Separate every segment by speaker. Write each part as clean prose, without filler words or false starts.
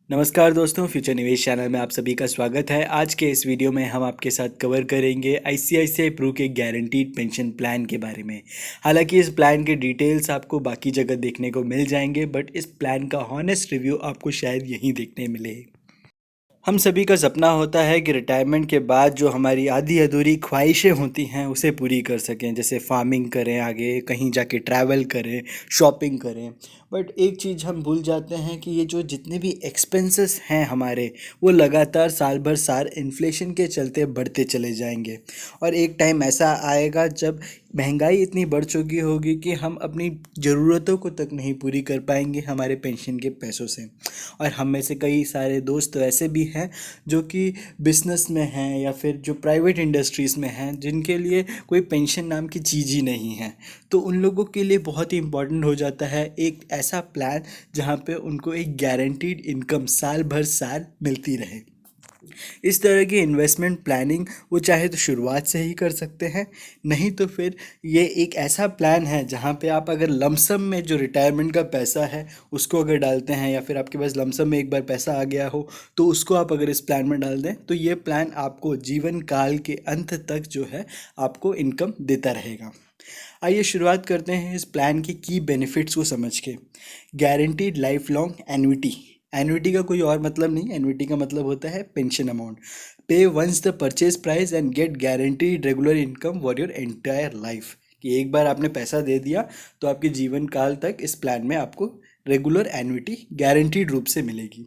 Speaker 1: नमस्कार दोस्तों, फ्यूचर निवेश चैनल में आप सभी का स्वागत है। आज के इस वीडियो में हम आपके साथ कवर करेंगे आईसीआईसीआई प्रू के गारंटीड पेंशन प्लान के बारे में। हालांकि इस प्लान के डिटेल्स आपको बाकी जगह देखने को मिल जाएंगे, बट इस प्लान का हॉनेस्ट रिव्यू आपको शायद यहीं देखने मिले। हम सभी का सपना होता है कि रिटायरमेंट के बाद जो हमारी आधी अधूरी ख्वाहिशें होती हैं उसे पूरी कर सकें, जैसे फार्मिंग करें, आगे कहीं जाके ट्रैवल करें, शॉपिंग करें। बट एक चीज़ हम भूल जाते हैं कि ये जो जितने भी एक्सपेंसेस हैं हमारे, वो लगातार साल भर साल इन्फ्लेशन के चलते बढ़ते चले जाएंगे। और एक टाइम ऐसा आएगा जब महंगाई इतनी बढ़ चुकी होगी कि हम अपनी ज़रूरतों को तक नहीं पूरी कर पाएंगे हमारे पेंशन के पैसों से। और हम में से कई सारे दोस्त तो ऐसे भी हैं जो कि बिजनेस में हैं या फिर जो प्राइवेट इंडस्ट्रीज़ में हैं, जिनके लिए कोई पेंशन नाम की चीज़ ही नहीं है। तो उन लोगों के लिए बहुत ही इम्पोर्टेंट हो जाता है एक ऐसा प्लान जहाँ पे उनको एक गारंटीड इनकम साल भर साल मिलती रहे। इस तरह की इन्वेस्टमेंट प्लानिंग वो चाहे तो शुरुआत से ही कर सकते हैं, नहीं तो फिर ये एक ऐसा प्लान है जहाँ पे आप अगर लमसम में जो रिटायरमेंट का पैसा है उसको अगर डालते हैं, या फिर आपके पास लमसम में एक बार पैसा आ गया हो तो उसको आप अगर इस प्लान में डाल दें, तो ये प्लान आपको जीवन काल के अंत तक जो है आपको इनकम देता रहेगा। आइए शुरुआत करते हैं इस प्लान के की बेनिफिट्स को समझ के। Guaranteed life long annuity. Annuity का कोई और मतलब नहीं, एन्युटी का मतलब होता है pension amount. Pay once the purchase price and get guaranteed regular income for your entire life. कि एक बार आपने पैसा दे दिया तो आपके जीवन काल तक इस प्लान में आपको रेगुलर एन्युटी गारंटीड रूप से मिलेगी।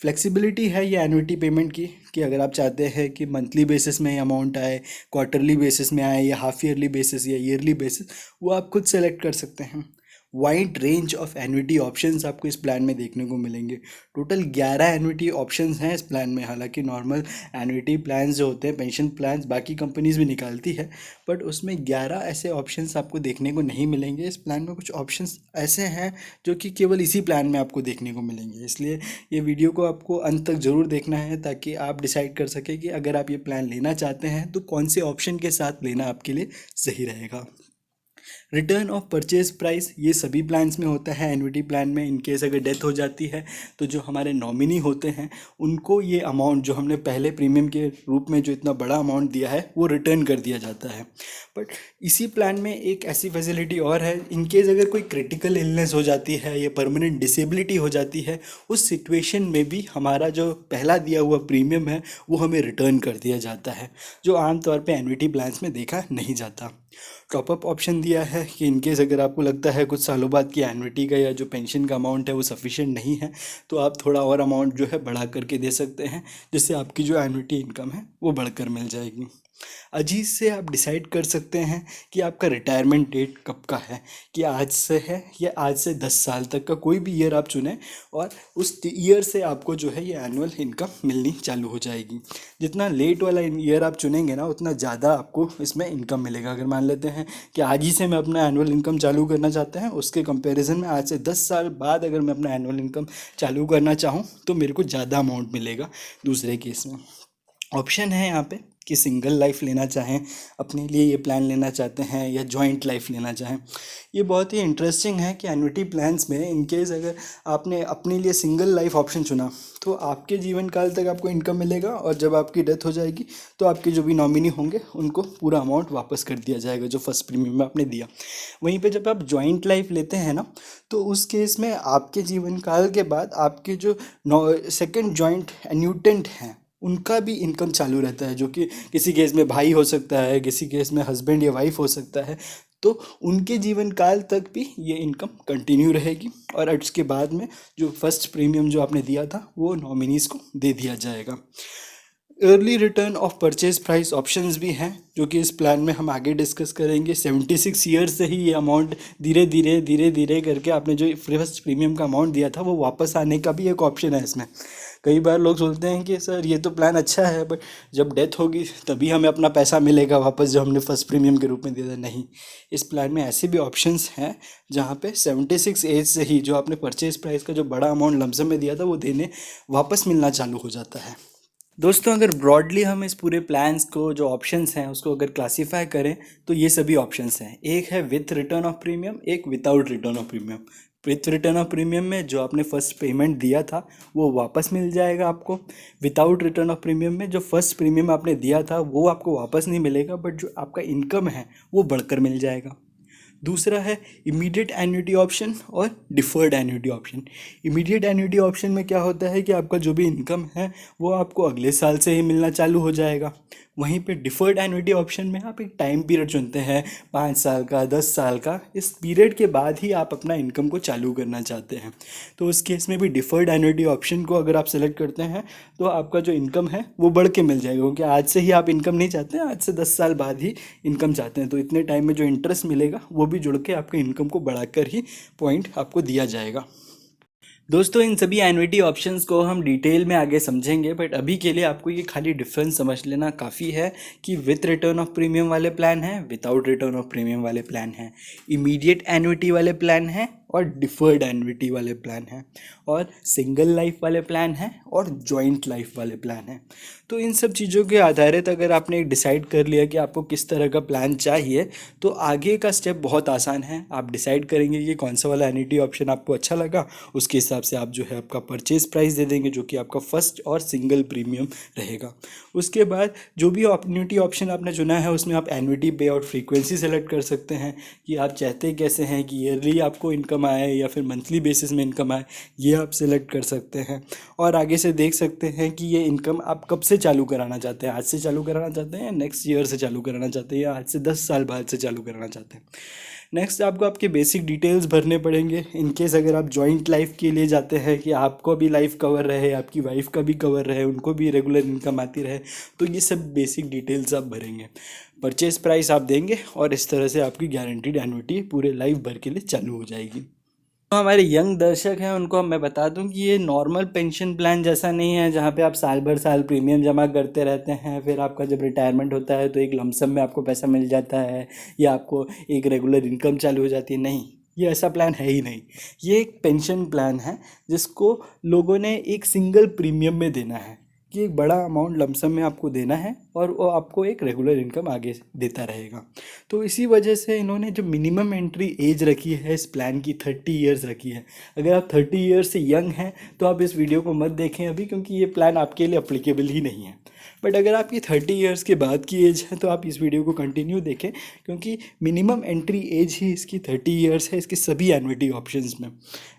Speaker 1: फ्लेक्सिबिलिटी है ये एन्युटी पेमेंट की, कि अगर आप चाहते हैं कि मंथली बेसिस में अमाउंट आए, क्वार्टरली बेसिस में आए, या हाफ ईयरली बेसिस या ईयरली बेसिस, वो आप खुद सेलेक्ट कर सकते हैं। Wide range of annuity options आपको इस प्लान में देखने को मिलेंगे। टोटल 11 एन्युटी ऑप्शंस हैं इस प्लान में। हालांकि नॉर्मल एन्युटी प्लान्स जो होते हैं, पेंशन प्लान्स बाकी कंपनीज भी निकालती है, बट उसमें 11 ऐसे ऑप्शंस आपको देखने को नहीं मिलेंगे। इस प्लान में कुछ ऑप्शंस ऐसे हैं जो कि केवल इसी प्लान में आपको देखने को मिलेंगे। इसलिए ये वीडियो को आपको अंत तक ज़रूर देखना है, ताकि आप डिसाइड कर सकें कि अगर आप ये प्लान लेना चाहते हैं तो कौन से ऑप्शन के साथ लेना आपके लिए सही रहेगा। रिटर्न ऑफ परचेज प्राइस ये सभी प्लान्स में होता है। एन्युटी प्लान में इनकेस अगर डेथ हो जाती है तो जो हमारे नॉमिनी होते हैं उनको ये अमाउंट जो हमने पहले प्रीमियम के रूप में जो इतना बड़ा अमाउंट दिया है वो रिटर्न कर दिया जाता है। बट इसी प्लान में एक ऐसी फैसिलिटी और है, इनकेस अगर कोई क्रिटिकल इलनेस हो जाती है या परमानेंट डिसेबिलिटी हो जाती है, उस सिचुएशन में भी हमारा जो पहला दिया हुआ प्रीमियम है वो हमें रिटर्न कर दिया जाता है, जो आमतौर पे एन्युटी प्लान्स में देखा नहीं जाता। टॉपअप ऑप्शन दिया है कि इनकेस अगर आपको लगता है कुछ सालों बाद की एन्युटी का या जो पेंशन का अमाउंट है वो सफिशिएंट नहीं है, तो आप थोड़ा और अमाउंट जो है बढ़ा करके दे सकते हैं, जिससे आपकी जो एन्युटी इनकम है वो बढ़कर मिल जाएगी। अजीज से आप डिसाइड कर सकते हैं कि आपका रिटायरमेंट डेट कब का है, कि आज से है या आज से 10 साल तक का कोई भी ईयर आप चुनें, और उस ईयर से आपको जो है ये एनुअल इनकम मिलनी चालू हो जाएगी। जितना लेट वाला ईयर आप चुनेंगे ना, उतना ज़्यादा आपको इसमें इनकम मिलेगा। अगर मान लेते हैं कि आज ही से मैं अपना एनुअल इनकम चालू करना चाहते हैं, उसके कंपैरिजन में आज से 10 साल बाद अगर मैं अपना एनुअल इनकम चालू करना चाहूँ तो मेरे को ज़्यादा अमाउंट मिलेगा दूसरे केस में। ऑप्शन है यहाँ पे कि सिंगल लाइफ लेना चाहें, अपने लिए ये प्लान लेना चाहते हैं, या जॉइंट लाइफ लेना चाहें। ये बहुत ही इंटरेस्टिंग है कि एन्युटी प्लान्स में इनकेस अगर आपने अपने लिए सिंगल लाइफ ऑप्शन चुना तो आपके जीवन काल तक आपको इनकम मिलेगा, और जब आपकी डेथ हो जाएगी तो आपके जो भी नॉमिनी होंगे उनको पूरा अमाउंट वापस कर दिया जाएगा जो फर्स्ट प्रीमियम में आपने दिया। वहीं पे जब आप जॉइंट लाइफ लेते हैं ना, तो उस केस में आपके जीवन काल के बाद आपके जो सेकेंड जॉइंट एन्यूटेंट हैं उनका भी इनकम चालू रहता है, जो कि किसी केस में भाई हो सकता है, किसी केस में हस्बैंड या वाइफ हो सकता है। तो उनके जीवन काल तक भी ये इनकम कंटिन्यू रहेगी, और उसके बाद में जो फर्स्ट प्रीमियम जो आपने दिया था वो नॉमिनीज़ को दे दिया जाएगा। Early return of purchase price options भी हैं, जो कि इस प्लान में हम आगे डिस्कस करेंगे। 76 ईयर्स से ही ये अमाउंट धीरे धीरे करके आपने जो फर्स्ट प्रीमियम का अमाउंट दिया था वो वापस आने का भी एक ऑप्शन है इसमें। कई बार लोग सोचते हैं कि सर ये तो प्लान अच्छा है, बट जब डेथ होगी तभी हमें अपना पैसा मिलेगा वापस जो हमने फर्स्ट प्रीमियम के रूप में दिया था। नहीं, इस प्लान में ऐसे भी ऑप्शंस हैं जहाँ पे 76 एज से ही जो आपने परचेज प्राइस का जो बड़ा अमाउंट लमसम में दिया था वो देने वापस मिलना चालू हो जाता है। दोस्तों, अगर ब्रॉडली हम इस पूरे प्लान्स को जो ऑप्शंस हैं उसको अगर क्लासीफाई करें तो ये सभी ऑप्शंस हैं। एक है विथ रिटर्न ऑफ प्रीमियम, एक without return of premium. With return of premium में जो आपने फर्स्ट पेमेंट दिया था वो वापस मिल जाएगा आपको। विदाउट रिटर्न ऑफ प्रीमियम में जो फर्स्ट प्रीमियम आपने दिया था वो आपको वापस नहीं मिलेगा, बट जो आपका इनकम है वो बढ़कर मिल जाएगा। दूसरा है इमीडिएट एन्युटी ऑप्शन और deferred annuity option. Immediate annuity option में क्या होता है कि आपका जो भी इनकम है वो आपको अगले साल से ही मिलना चालू हो जाएगा। वहीं पे डिफर्ड एन्युटी ऑप्शन में आप एक टाइम पीरियड चुनते हैं, 5 साल का, 10 साल का। इस पीरियड के बाद ही आप अपना इनकम को चालू करना चाहते हैं, तो उस केस में भी डिफर्ड एन्युटी ऑप्शन को अगर आप सेलेक्ट करते हैं तो आपका जो इनकम है वो बढ़ के मिल जाएगा, क्योंकि आज से ही आप इनकम नहीं चाहते हैं, आज से 10 साल बाद ही इनकम चाहते हैं। तो इतने टाइम में जो इंटरेस्ट मिलेगा वो भी जुड़ के आपके इनकम को बढ़ाकर ही पॉइंट आपको दिया जाएगा। दोस्तों, इन सभी एन्युटी ऑप्शंस को हम डिटेल में आगे समझेंगे, बट अभी के लिए आपको ये खाली डिफरेंस समझ लेना काफ़ी है कि विथ रिटर्न ऑफ प्रीमियम वाले प्लान हैं, विदाउट रिटर्न ऑफ प्रीमियम वाले प्लान हैं, इमीडिएट एन्युटी वाले प्लान हैं और डिफर्ड एन्युटी वाले प्लान हैं, और सिंगल लाइफ वाले प्लान हैं और जॉइंट लाइफ वाले प्लान हैं। तो इन सब चीज़ों के आधारित अगर आपने डिसाइड कर लिया कि आपको किस तरह का प्लान चाहिए, तो आगे का स्टेप बहुत आसान है। आप डिसाइड करेंगे कि कौन सा वाला एन्युटी ऑप्शन आपको अच्छा लगा, उसके हिसाब से आप जो है आपका परचेज प्राइस दे देंगे, जो कि आपका फर्स्ट और सिंगल प्रीमियम रहेगा। उसके बाद जो भी एन्युटी ऑप्शन आपने चुना है उसमें आप एन्युटी पे आउट फ्रीक्वेंसी सेलेक्ट कर सकते हैं कि आप चाहते कैसे हैं, कि ईयरली आपको इनकम आए या फिर मंथली बेसिस में इनकम आए, ये आप सेलेक्ट कर सकते हैं। और आगे से देख सकते हैं कि ये इनकम आप कब से चालू कराना चाहते हैं, आज से चालू कराना चाहते हैं या नेक्स्ट ईयर से चालू कराना चाहते हैं या आज से 10 साल बाद से चालू कराना चाहते हैं। नेक्स्ट आपको आपके बेसिक डिटेल्स भरने पड़ेंगे। इनकेस अगर आप जॉइंट लाइफ के लिए जाते हैं कि आपको भी लाइफ कवर रहे, आपकी वाइफ का भी कवर रहे, उनको भी रेगुलर इनकम आती रहे, तो ये सब बेसिक डिटेल्स आप भरेंगे। परचेज प्राइस आप देंगे और इस तरह से आपकी गारंटीड एन्युटी पूरे लाइफ भर के लिए चालू हो जाएगी। तो हमारे यंग दर्शक हैं उनको मैं बता दूं कि ये नॉर्मल पेंशन प्लान जैसा नहीं है, जहाँ पे आप साल भर साल प्रीमियम जमा करते रहते हैं, फिर आपका जब रिटायरमेंट होता है तो एक लमसम में आपको पैसा मिल जाता है या आपको एक रेगुलर इनकम चालू हो जाती है। नहीं, ये ऐसा प्लान है ही नहीं। ये एक पेंशन प्लान है जिसको लोगों ने एक सिंगल प्रीमियम में देना है, कि एक बड़ा अमाउंट लमसम में आपको देना है और वो आपको एक रेगुलर इनकम आगे देता रहेगा। तो इसी वजह से इन्होंने जो मिनिमम एंट्री एज रखी है इस प्लान की 30 ईयर्स रखी है। अगर आप 30 ईयर्स से यंग हैं तो आप इस वीडियो को मत देखें अभी, क्योंकि ये प्लान आपके लिए अप्लीकेबल ही नहीं है। बट अगर आपकी 30 ईयर्स के बाद की एज है तो आप इस वीडियो को कंटिन्यू देखें, क्योंकि मिनिमम एंट्री एज ही इसकी 30 ईयर्स है इसके सभी एन्युटी ऑप्शंस में।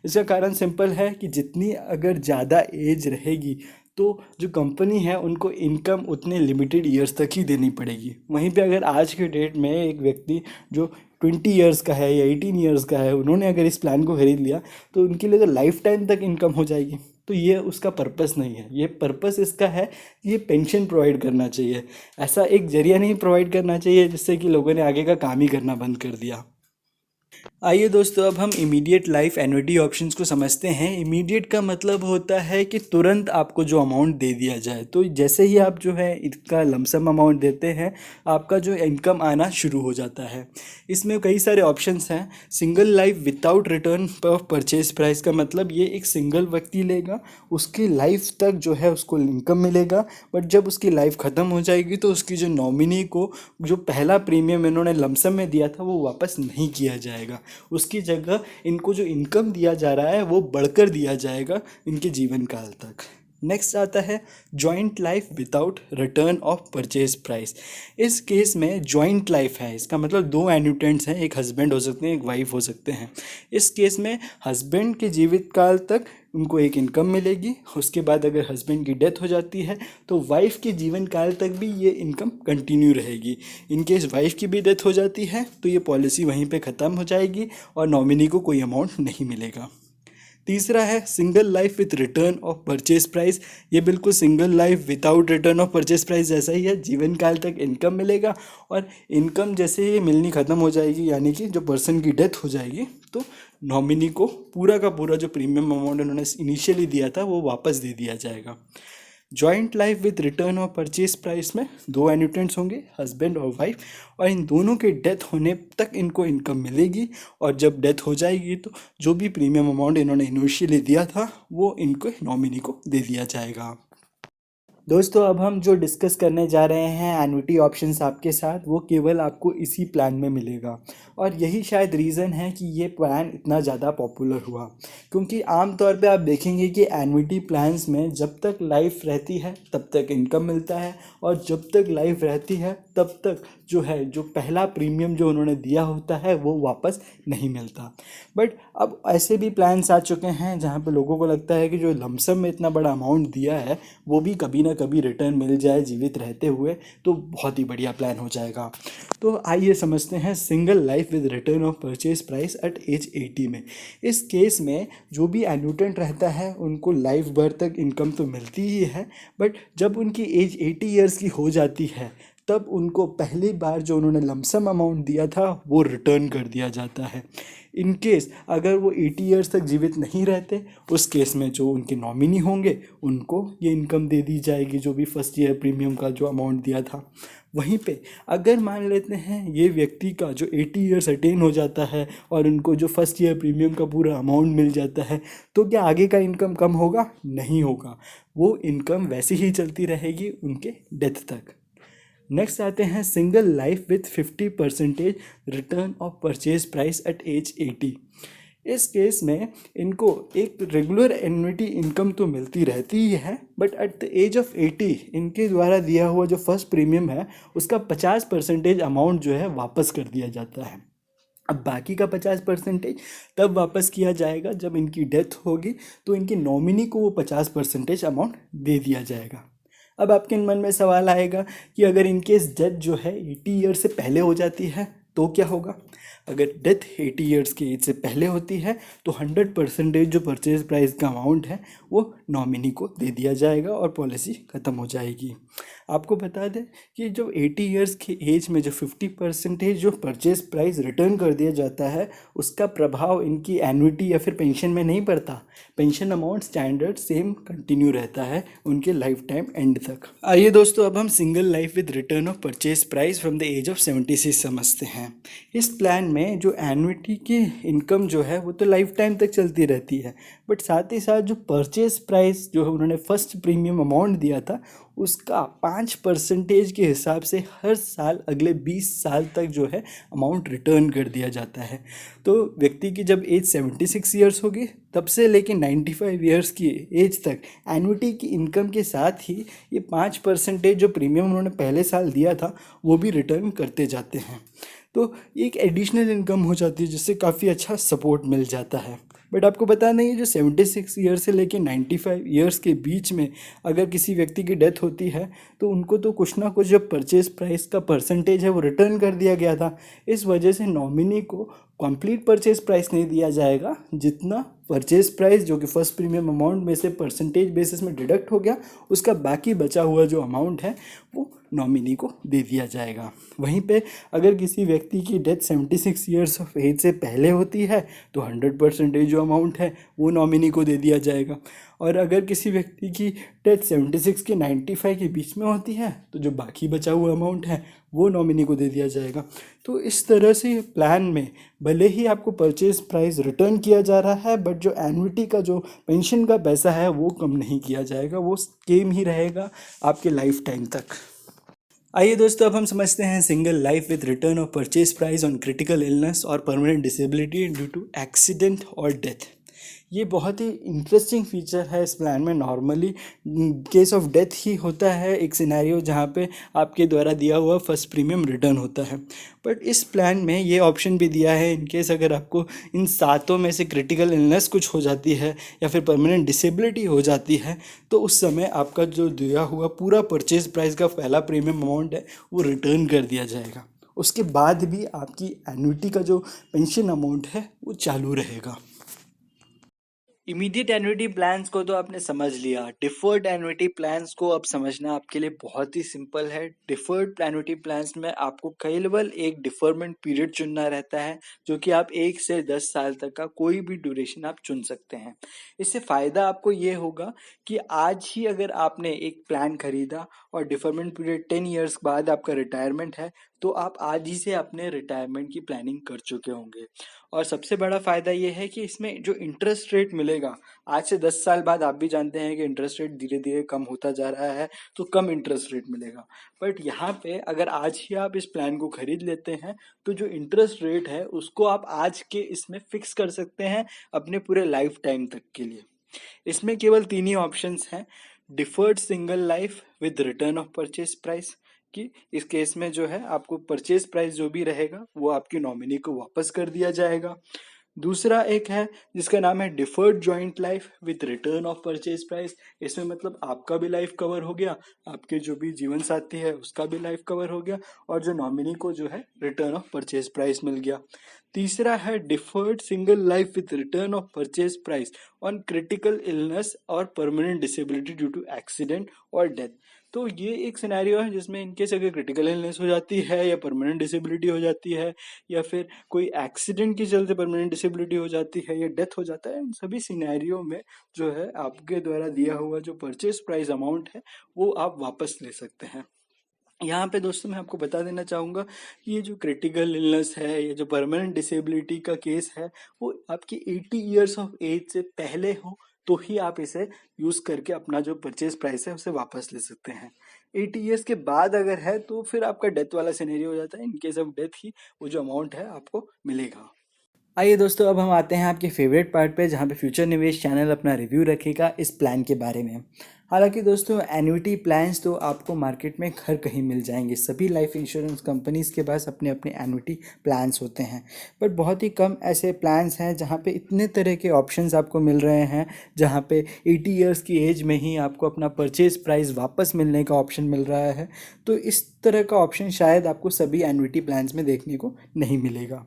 Speaker 1: इसका कारण सिंपल है कि जितनी अगर ज़्यादा एज रहेगी तो जो कंपनी है उनको इनकम उतने लिमिटेड ईयर्स तक ही देनी पड़ेगी। वहीं पे अगर आज के डेट में एक व्यक्ति जो 20 ईयर्स का है या 18 ईयर्स का है, उन्होंने अगर इस प्लान को खरीद लिया तो उनके लिए तो लाइफ टाइम तक इनकम हो जाएगी। तो ये उसका पर्पस नहीं है। ये पर्पस इसका है कि ये पेंशन प्रोवाइड करना चाहिए, ऐसा एक जरिया नहीं प्रोवाइड करना चाहिए जिससे कि लोगों ने आगे का काम ही करना बंद कर दिया। आइए दोस्तों, अब हम इमीडिएट लाइफ एन्युटी ऑप्शंस को समझते हैं। इमीडिएट का मतलब होता है कि तुरंत आपको जो अमाउंट दे दिया जाए। तो जैसे ही आप जो है इसका लमसम अमाउंट देते हैं, आपका जो इनकम आना शुरू हो जाता है। इसमें कई सारे ऑप्शंस हैं। Single life without return of purchase price का मतलब ये एक सिंगल व्यक्ति लेगा, उसकी लाइफ तक जो है उसको इनकम मिलेगा, बट जब उसकी लाइफ ख़त्म हो जाएगी तो उसकी जो नॉमिनी को जो पहला प्रीमियम इन्होंने लमसम में दिया था वो वापस नहीं किया जाएगा। उसकी जगह इनको जो इनकम दिया जा रहा है वो बढ़कर दिया जाएगा इनके जीवन काल तक। नेक्स्ट आता है joint life without return of purchase price. इस केस में जॉइंट लाइफ है, इसका मतलब दो एन्युटेंट्स हैं, एक हस्बैंड हो सकते हैं, एक वाइफ हो सकते हैं। इस केस में हस्बैंड के जीवित काल तक उनको एक इनकम मिलेगी। उसके बाद अगर हस्बैंड की डेथ हो जाती है तो वाइफ के जीवन काल तक भी ये इनकम कंटिन्यू रहेगी। इनकेस वाइफ की भी डेथ हो जाती है तो ये पॉलिसी वहीं पे ख़त्म हो जाएगी और नॉमिनी को कोई अमाउंट नहीं मिलेगा। तीसरा है single life with return of purchase price. ये बिल्कुल single life without return of purchase price जैसा ही है। जीवन काल तक इनकम मिलेगा और इनकम जैसे ही मिलनी ख़त्म हो जाएगी, यानी कि जो पर्सन की डेथ हो जाएगी, तो नॉमिनी को पूरा का पूरा जो प्रीमियम अमाउंट उन्होंने इनिशियली दिया था वो वापस दे दिया जाएगा। जॉइंट लाइफ विद रिटर्न और परचेज प्राइस में दो एन्युटेंट्स होंगे, हस्बैंड और वाइफ, और इन दोनों के डेथ होने तक इनको इनकम मिलेगी। और जब डेथ हो जाएगी तो जो भी प्रीमियम अमाउंट इन्होंने इनिशियली दिया था वो इनको नॉमिनी को दे दिया जाएगा। दोस्तों अब हम जो डिस्कस करने जा रहे हैं एन्युटी ऑप्शंस आपके साथ, वो केवल आपको इसी प्लान में मिलेगा। और यही शायद रीज़न है कि ये प्लान इतना ज़्यादा पॉपुलर हुआ, क्योंकि आम तौर पे आप देखेंगे कि एन्युटी प्लान्स में जब तक लाइफ रहती है तब तक इनकम मिलता है, और जब तक लाइफ रहती है तब तक जो है जो पहला प्रीमियम जो उन्होंने दिया होता है वो वापस नहीं मिलता। बट अब ऐसे भी प्लान्स आ चुके हैं जहाँ पे लोगों को लगता है कि जो लमसम में इतना बड़ा अमाउंट दिया है वो भी कभी ना कभी रिटर्न मिल जाए जीवित रहते हुए, तो बहुत ही बढ़िया प्लान हो जाएगा। तो आइए समझते हैं single life with return of purchase price at age 80 में। इस केस में जो भी एन्यूटेंट रहता है उनको लाइफ भर तक इनकम तो मिलती ही है, बट जब उनकी एज 80 ईयर्स की हो जाती है तब उनको पहली बार जो उन्होंने लमसम अमाउंट दिया था वो रिटर्न कर दिया जाता है। इन केस अगर वो 80 ईयर्स तक जीवित नहीं रहते, उस केस में जो उनके नॉमिनी होंगे उनको ये इनकम दे दी जाएगी, जो भी फर्स्ट ईयर प्रीमियम का जो अमाउंट दिया था। वहीं पे अगर मान लेते हैं ये व्यक्ति का जो 80 ईयर्स अटेन हो जाता है और उनको जो फर्स्ट ईयर प्रीमियम का पूरा अमाउंट मिल जाता है, तो क्या आगे का इनकम कम होगा? नहीं होगा, वो इनकम वैसी ही चलती रहेगी उनके डेथ तक। नेक्स्ट आते हैं single life with 50% return of purchase price at age 80। इस केस में इनको एक रेगुलर एन्युटी इनकम तो मिलती रहती ही है, but at the age of 80 इनके द्वारा दिया हुआ जो फर्स्ट प्रीमियम है उसका 50% अमाउंट जो है वापस कर दिया जाता है। अब बाकी का 50% तब वापस किया जाएगा जब इनकी डेथ होगी, तो इनकी नॉमिनी को वो 50% अमाउंट दे दिया जाएगा। अब आपके मन में सवाल आएगा कि अगर इनकेस डेथ जो है 80 ईयर से पहले हो जाती है तो क्या होगा? अगर डेथ 80 ईयर्स की एज से पहले होती है तो 100% जो परचेज प्राइस का अमाउंट है वो नॉमिनी को दे दिया जाएगा और पॉलिसी ख़त्म हो जाएगी। आपको बता दें कि जो 80 ईयर्स की एज में जो 50% जो परचेज प्राइस रिटर्न कर दिया जाता है उसका प्रभाव इनकी एन्युटी या फिर पेंशन में नहीं पड़ता। Pension amount standard same continue रहता है उनके लाइफ टाइम एंड तक। आइए दोस्तों अब हम single life with return of purchase price from the age of 76 समझते हैं। इस प्लान में जो एन्युटी की इनकम जो है वो तो लाइफ टाइम तक चलती रहती है, बट साथ ही साथ जो परचेज प्राइस जो है उन्होंने फर्स्ट प्रीमियम अमाउंट दिया था उसका 5% के हिसाब से हर साल अगले 20 साल तक जो है अमाउंट रिटर्न कर दिया जाता है। तो व्यक्ति की जब एज 76 ईयर्स होगी तब से लेकर 95 ईयर्स की एज तक एन्युटी की इनकम के साथ ही ये 5% जो प्रीमियम उन्होंने पहले साल दिया था वो भी रिटर्न करते जाते हैं। तो एक एडिशनल इनकम हो जाती है जिससे काफ़ी अच्छा सपोर्ट मिल जाता है। बट आपको पता नहीं है जो 76 ईयर्स से लेके 95 ईयर्स के बीच में अगर किसी व्यक्ति की डेथ होती है तो उनको तो कुछ ना कुछ जो परचेज प्राइस का परसेंटेज है वो रिटर्न कर दिया गया था। इस वजह से नॉमिनी को कंप्लीट परचेज प्राइस नहीं दिया जाएगा, जितना परचेज प्राइस जो कि फर्स्ट प्रीमियम अमाउंट में से परसेंटेज बेसिस में डिडक्ट हो गया उसका बाकी बचा हुआ जो अमाउंट है वो नॉमिनी को दे दिया जाएगा। वहीं पे अगर किसी व्यक्ति की डेथ 76 ईयर्स ऑफ एज से पहले होती है तो 100% जो अमाउंट है वो नॉमिनी को दे दिया जाएगा, और अगर किसी व्यक्ति की डेथ 76 के 95 के बीच में होती है तो जो बाकी बचा हुआ अमाउंट है वो नॉमिनी को दे दिया जाएगा। तो इस तरह से प्लान में भले ही आपको परचेज प्राइस रिटर्न किया जा रहा है, बट जो एन्युटी का जो पेंशन का पैसा है वो कम नहीं किया जाएगा, वो सेम ही रहेगा आपके लाइफ टाइम तक। आइए दोस्तों अब हम समझते हैं single life with return of purchase price on critical illness और permanent disability due to accident और डेथ। ये बहुत ही इंटरेस्टिंग फीचर है इस प्लान में। नॉर्मली केस ऑफ डेथ ही होता है एक सिनेरियो जहाँ पे आपके द्वारा दिया हुआ फर्स्ट प्रीमियम रिटर्न होता है, बट इस प्लान में ये ऑप्शन भी दिया है इन केस अगर आपको इन सातों में से क्रिटिकल इलनेस कुछ हो जाती है या फिर परमानेंट डिसेबिलिटी हो जाती है तो उस समय आपका जो दिया हुआ पूरा परचेज प्राइस का पहला प्रीमियम अमाउंट है वो रिटर्न कर दिया जाएगा। उसके बाद भी आपकी एन्युटी का जो पेंशन अमाउंट है वो चालू रहेगा। इमीडिएट एन्युटी प्लान्स को तो आपने समझ लिया। डिफर्ड एन्युटी प्लान्स को अब समझना आपके लिए बहुत ही सिंपल है। डिफर्ड एन्युटी प्लान्स में आपको केवल एक डिफरमेंट पीरियड चुनना रहता है, जो कि आप 1 से 10 साल तक का कोई भी ड्यूरेशन आप चुन सकते हैं। इससे फ़ायदा आपको ये होगा कि आज ही अगर आपने एक प्लान खरीदा और डिफरमेंट पीरियड 10 ईयर्स बाद आपका रिटायरमेंट है तो आप आज ही से अपने रिटायरमेंट की प्लानिंग कर चुके होंगे। और सबसे बड़ा फ़ायदा ये है कि इसमें जो इंटरेस्ट रेट मिलेगा, आज से 10 साल बाद आप भी जानते हैं कि इंटरेस्ट रेट धीरे धीरे कम होता जा रहा है, तो कम इंटरेस्ट रेट मिलेगा। बट यहाँ पे अगर आज ही आप इस प्लान को खरीद लेते हैं तो जो इंटरेस्ट रेट है उसको आप आज के इसमें फिक्स कर सकते हैं अपने पूरे लाइफ टाइम तक के लिए। इसमें केवल 3 ही ऑप्शंस हैं। Deferred single life with return of purchase price, कि इस केस में जो है आपको परचेज प्राइस जो भी रहेगा वो आपकी नॉमिनी को वापस कर दिया जाएगा। दूसरा एक है जिसका नाम है deferred joint life with return of purchase price. इसमें मतलब आपका भी लाइफ कवर हो गया, आपके जो भी जीवन साथी है उसका भी लाइफ कवर हो गया, और जो नॉमिनी को जो है रिटर्न ऑफ परचेज प्राइस मिल गया। तीसरा है deferred single life with return of purchase price on critical illness और permanent disability due to accident और डेथ। तो ये एक सिनेरियो है जिसमें इनकेस अगर क्रिटिकल इलनेस हो जाती है या परमानेंट डिसेबिलिटी हो जाती है या फिर कोई एक्सीडेंट के चलते परमानेंट डिसेबिलिटी हो जाती है या डेथ हो जाता है, इन सभी सिनेरियो में जो है आपके द्वारा दिया हुआ जो परचेज प्राइस अमाउंट है वो आप वापस ले सकते हैं। यहाँ पे दोस्तों मैं आपको बता देना चाहूँगा कि ये जो क्रिटिकल इलनेस है, ये जो परमानेंट डिसेबिलिटी का केस है, वो आपकी 80 ईयर्स ऑफ एज से पहले हो तो ही आप इसे यूज़ करके अपना जो परचेज प्राइस है उसे वापस ले सकते हैं। 80 ईयर्स के बाद अगर है तो फिर आपका डेथ वाला सिनेरियो हो जाता है। इन केस ऑफ डेथ ही वो जो अमाउंट है आपको मिलेगा। आइए दोस्तों, अब हम आते हैं आपके फेवरेट पार्ट पे, जहाँ पे फ्यूचर निवेश चैनल अपना रिव्यू रखेगा इस प्लान के बारे में। हालांकि दोस्तों एन्युटी प्लान्स तो आपको मार्केट में हर कहीं मिल जाएंगे, सभी लाइफ इंश्योरेंस कंपनीज़ के पास अपने अपने एन्युटी प्लान्स होते हैं, बट बहुत ही कम ऐसे प्लान्स हैं जहाँ पे इतने तरह के ऑप्शंस आपको मिल रहे हैं, जहाँ पे 80 ईयर्स की एज में ही आपको अपना परचेज प्राइस वापस मिलने का ऑप्शन मिल रहा है। तो इस तरह का ऑप्शन शायद आपको सभी एन्युटी प्लान्स में देखने को नहीं मिलेगा।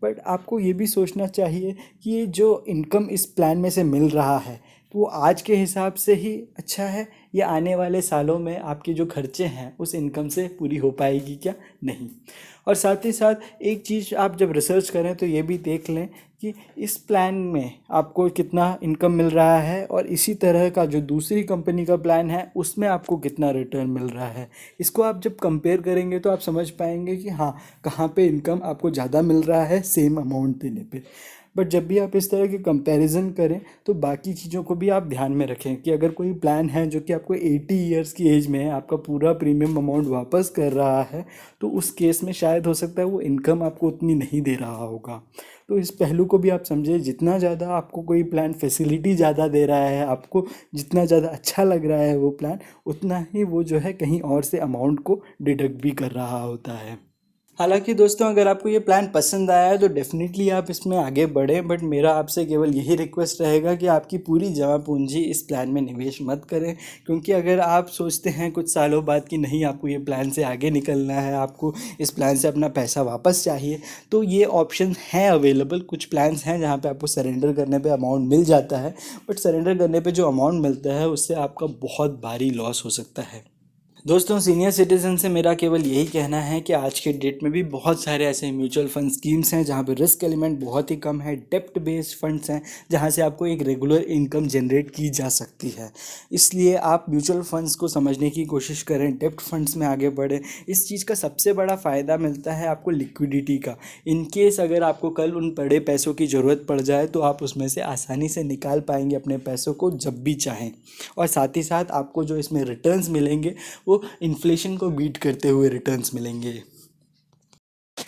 Speaker 1: बट आपको ये भी सोचना चाहिए कि ये जो इनकम इस प्लान में से मिल रहा है तो वो आज के हिसाब से ही अच्छा है या आने वाले सालों में आपके जो खर्चे हैं उस इनकम से पूरी हो पाएगी क्या नहीं। और साथ ही साथ एक चीज़ आप जब रिसर्च करें तो ये भी देख लें कि इस प्लान में आपको कितना इनकम मिल रहा है और इसी तरह का जो दूसरी कंपनी का प्लान है उसमें आपको कितना रिटर्न मिल रहा है। इसको आप जब कंपेयर करेंगे तो आप समझ पाएंगे कि हाँ, कहाँ पे इनकम आपको ज़्यादा मिल रहा है सेम अमाउंट देने पे। बट जब भी आप इस तरह के कंपैरिजन करें तो बाकी चीज़ों को भी आप ध्यान में रखें कि अगर कोई प्लान है जो कि आपको 80 ईयर्स की एज में आपका पूरा प्रीमियम अमाउंट वापस कर रहा है तो उस केस में शायद हो सकता है वो इनकम आपको उतनी नहीं दे रहा होगा। तो इस पहलू को भी आप समझे, जितना ज़्यादा आपको कोई प्लान फैसिलिटी ज़्यादा दे रहा है, आपको जितना ज़्यादा अच्छा लग रहा है वो प्लान, उतना ही वो जो है कहीं और से अमाउंट को डिडक्ट भी कर रहा होता है। हालांकि दोस्तों अगर आपको ये प्लान पसंद आया है तो डेफिनेटली आप इसमें आगे बढ़ें, बट मेरा आपसे केवल यही रिक्वेस्ट रहेगा कि आपकी पूरी जमा पूंजी इस प्लान में निवेश मत करें, क्योंकि अगर आप सोचते हैं कुछ सालों बाद कि नहीं आपको ये प्लान से आगे निकलना है, आपको इस प्लान से अपना पैसा वापस चाहिए, तो ये ऑप्शन हैं अवेलेबल। कुछ प्लान्स हैं जहाँ पर आपको सरेंडर करने पर अमाउंट मिल जाता है, बट सरेंडर करने पर जो अमाउंट मिलता है उससे आपका बहुत भारी लॉस हो सकता है। दोस्तों सीनियर सिटीजन से मेरा केवल यही कहना है कि आज के डेट में भी बहुत सारे ऐसे म्यूचुअल फंड स्कीम्स हैं जहाँ पे रिस्क एलिमेंट बहुत ही कम है, डेप्ट बेस्ड फंड्स हैं जहाँ से आपको एक रेगुलर इनकम जनरेट की जा सकती है। इसलिए आप म्यूचुअल फंड्स को समझने की कोशिश करें, डेप्ट फंड्स में आगे बढ़ें। इस चीज़ का सबसे बड़ा फ़ायदा मिलता है आपको लिक्विडिटी का। इन केस अगर आपको कल उन बड़े पैसों की ज़रूरत पड़ जाए तो आप उसमें से आसानी से निकाल पाएंगे अपने पैसों को जब भी चाहें, और साथ ही साथ आपको जो इसमें रिटर्न्स मिलेंगे वो इन्फ्लेशन को बीट करते हुए रिटर्न्स मिलेंगे।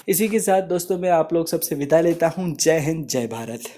Speaker 1: इसी के साथ दोस्तों मैं आप लोग सबसे विदा लेता हूँ। जय हिंद, जय भारत।